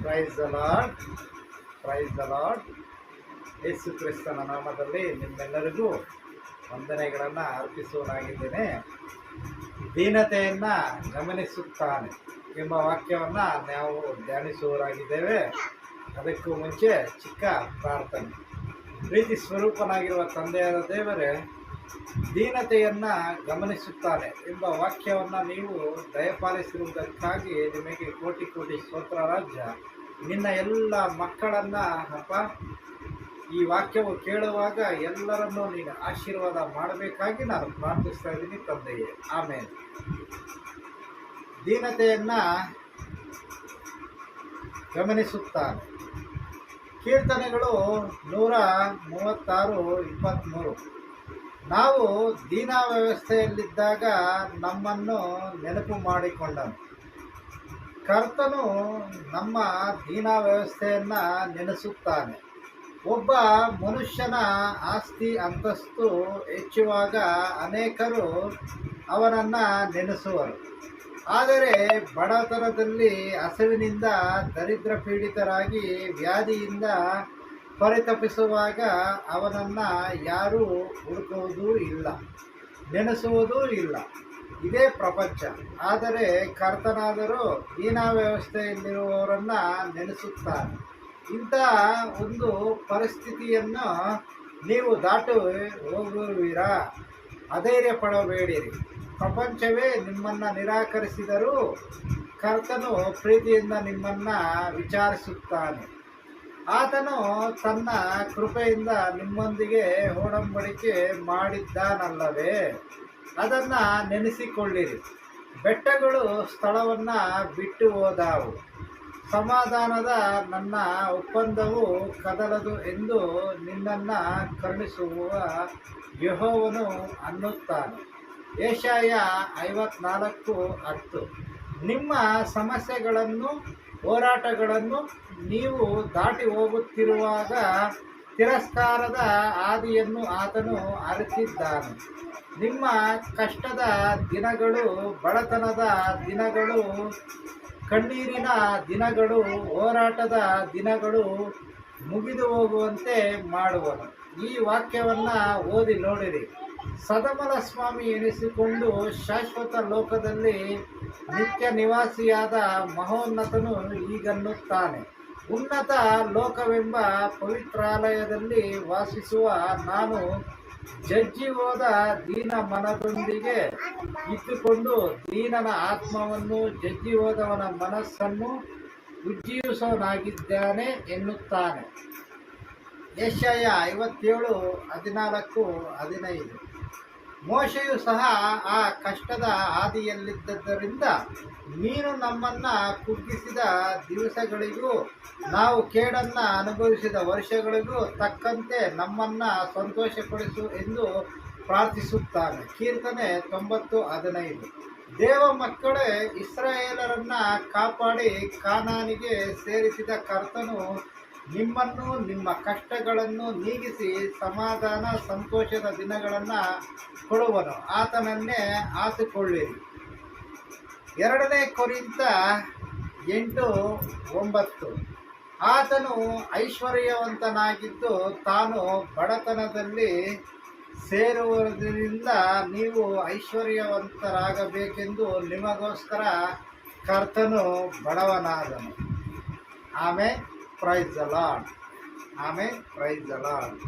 Price the lord, praise the lord. ಯೇಸು ಕ್ರಿಸ್ತನ ನಾಮದಲ್ಲಿ ನಿಮ್ಮೆಲ್ಲರಿಗೂ ವಂದನೆಗಳನ್ನು ಅರ್ಪಿಸುವನಾಗಿದ್ದೇನೆ. ದೀನತೆಯನ್ನು ಗಮನಿಸುತ್ತಾನೆ ಎಂಬ ವಾಕ್ಯವನ್ನು ನಾವು ಧ್ಯಾನಿಸುವರಾಗಿದ್ದೇವೆ. ಅದಕ್ಕೂ ಮುಂಚೆ ಚಿಕ್ಕ ಪ್ರಾರ್ಥನೆ. ಪ್ರೀತಿ ಸ್ವರೂಪನಾಗಿರುವ ತಂದೆಯಾದ ದೇವರೇ, ದೀನತೆಯನ್ನು ಗಮನಿಸುತ್ತಾನೆ ಎಂಬ ವಾಕ್ಯವನ್ನು ನೀವು ದಯಪಾಲಿಸಿರುವುದಕ್ಕಾಗಿ ನಿಮಗೆ ಕೋಟಿ ಕೋಟಿ ಸ್ತೋತ್ರ ರಾಜ್ಯ. ನಿನ್ನ ಎಲ್ಲ ಮಕ್ಕಳನ್ನು ಅಪ್ಪ, ಈ ವಾಕ್ಯವು ಕೇಳುವಾಗ ಎಲ್ಲರನ್ನೂ ನೀನು ಆಶೀರ್ವಾದ ಮಾಡಬೇಕಾಗಿ ನಾನು ಪ್ರಾರ್ಥಿಸ್ತಾ ಇದ್ದೀನಿ ತಂದೆಯೇ, ಆಮೇಲೆ. ದೀನತೆಯನ್ನು ಗಮನಿಸುತ್ತಾನೆ. ಕೀರ್ತನೆಗಳು 136:23. ನಾವು ದೀನಾವ್ಯವಸ್ಥೆಯಲ್ಲಿದ್ದಾಗ ನಮ್ಮನ್ನು ನೆನಪು ಮಾಡಿಕೊಂಡನು. ಕರ್ತನು ನಮ್ಮ ದೀನಾವ್ಯವಸ್ಥೆಯನ್ನು ನೆನೆಸುತ್ತಾನೆ. ಒಬ್ಬ ಮನುಷ್ಯನ ಆಸ್ತಿ ಅಂತಸ್ತು ಹೆಚ್ಚುವಾಗ ಅನೇಕರು ಅವನನ್ನು ನೆನೆಸುವರು. ಆದರೆ ಬಡತನದಲ್ಲಿ ಹಸಿವಿನಿಂದ ದರಿದ್ರ ಪೀಡಿತರಾಗಿ ವ್ಯಾಧಿಯಿಂದ ಪರಿತಪಿಸುವಾಗ ಅವನನ್ನು ಯಾರೂ ಹುಡುಕುವುದೂ ಇಲ್ಲ, ನೆನೆಸುವುದೂ ಇಲ್ಲ. ಇದೇ ಪ್ರಪಂಚ. ಆದರೆ ಕರ್ತನಾದರೂ ದೀನಾವ್ಯವಸ್ಥೆಯಲ್ಲಿರುವವರನ್ನು ನೆನೆಸುತ್ತಾನೆ. ಇಂತಹ ಒಂದು ಪರಿಸ್ಥಿತಿಯನ್ನು ನೀವು ದಾಟಿ ಹೋಗುವಿರಾ? ಅಧೈರ್ಯ ಪಡಬೇಡಿರಿ. ಪ್ರಪಂಚವೇ ನಿಮ್ಮನ್ನು ನಿರಾಕರಿಸಿದರೂ ಕರ್ತನು ಪ್ರೀತಿಯಿಂದ ನಿಮ್ಮನ್ನು ವಿಚಾರಿಸುತ್ತಾನೆ. ಆತನು ತನ್ನ ಕೃಪೆಯಿಂದ ನಿಮ್ಮೊಂದಿಗೆ ಒಡಂಬಡಿಕೆ ಮಾಡಿದ್ದಾನಲ್ಲವೇ? ಅದನ್ನು ನೆನೆಸಿಕೊಳ್ಳಿರಿ. ಬೆಟ್ಟಗಳು ಸ್ಥಳವನ್ನು ಬಿಟ್ಟು ಹೋದವು, ಸಮಾಧಾನದ ನನ್ನ ಒಪ್ಪಂದವು ಕದಲದು ಎಂದು ನಿನ್ನನ್ನು ಕರುಣಿಸುವ ಯೆಹೋವನು ಅನ್ನುತ್ತಾನೆ. ಯೆಶಾಯ 54:10. ನಿಮ್ಮ ಸಮಸ್ಯೆಗಳನ್ನು ಹೋರಾಟಗಳನ್ನು ನೀವು ದಾಟಿ ಹೋಗುತ್ತಿರುವಾಗ ತಿರಸ್ಕಾರದ ಹಾದಿಯನ್ನು ಆತನು ಅರಿತಿದ್ದಾನೆ. ನಿಮ್ಮ ಕಷ್ಟದ ದಿನಗಳು, ಬಡತನದ ದಿನಗಳು, ಕಣ್ಣೀರಿನ ದಿನಗಳು, ಹೋರಾಟದ ದಿನಗಳು ಮುಗಿದು ಹೋಗುವಂತೆ ಮಾಡುವನು. ಈ ವಾಕ್ಯವನ್ನು ಓದಿ ನೋಡಿರಿ. ಸದಮಲ ಸ್ವಾಮಿ ಎನಿಸಿಕೊಂಡು ಶಾಶ್ವತ ಲೋಕದಲ್ಲಿ ನಿತ್ಯ ನಿವಾಸಿಯಾದ ಮಹೋನ್ನತನು ಹೀಗನ್ನುತ್ತಾನೆ. ಉನ್ನತ ಲೋಕವೆಂಬ ಪವಿತ್ರಾಲಯದಲ್ಲಿ ವಾಸಿಸುವ ನಾನು ಜಜ್ಜಿ ಹೋದ ದೀನ ಮನದೊಂದಿಗೆ ಇಟ್ಟುಕೊಂಡು ದೀನನ ಆತ್ಮವನ್ನು, ಜಜ್ಜಿ ಹೋದವನ ಮನಸ್ಸನ್ನು ಉಜ್ಜೀವಿಸುವವನಾಗಿದ್ದಾನೆ ಎನ್ನುತ್ತಾನೆ. ಯೆಶಾಯ 57:14-15. ಮೋಶೆಯು ಸಹ ಆ ಕಷ್ಟದ ಹಾದಿಯಲ್ಲಿದ್ದರಿಂದ ನೀನು ನಮ್ಮನ್ನು ಕುಗ್ಗಿಸಿದ ದಿವಸಗಳಿಗೂ ನಾವು ಕೇಡನ್ನು ಅನುಭವಿಸಿದ ವರ್ಷಗಳಿಗೂ ತಕ್ಕಂತೆ ನಮ್ಮನ್ನು ಸಂತೋಷಪಡಿಸು ಎಂದು ಪ್ರಾರ್ಥಿಸುತ್ತಾನೆ. ಕೀರ್ತನೆ 90:15. ದೇವ ಮಕ್ಕಳೇ, ಇಸ್ರಾಯೇಲರನ್ನು ಕಾಪಾಡಿ ಕಾನಾನಿಗೆ ಸೇರಿಸಿದ ಕರ್ತನು ನಿಮ್ಮನ್ನು ನಿಮ್ಮ ಕಷ್ಟಗಳನ್ನು ನೀಗಿಸಿ ಸಮಾಧಾನ ಸಂತೋಷದ ದಿನಗಳನ್ನು ಕೊಡುವನು. ಆತನನ್ನೇ ಆತುಕೊಳ್ಳಿರಿ. 2 ಕೊರಿಂಥ 8:9. ಆತನು ಐಶ್ವರ್ಯವಂತನಾಗಿದ್ದು ತಾನು ಬಡತನದಲ್ಲಿ ಸೇರುವುದರಿಂದ ನೀವು ಐಶ್ವರ್ಯವಂತರಾಗಬೇಕೆಂದು ನಿಮಗೋಸ್ಕರ ಕರ್ತನು ಬಡವನಾದನು. ಆಮೇಲೆ ಪ್ರೈಸ್ ದ ಲಾರ್ಡ್. ಆಮೇಲೆ ಪ್ರೈಸ್ ದ ಲಾರ್ಡ್.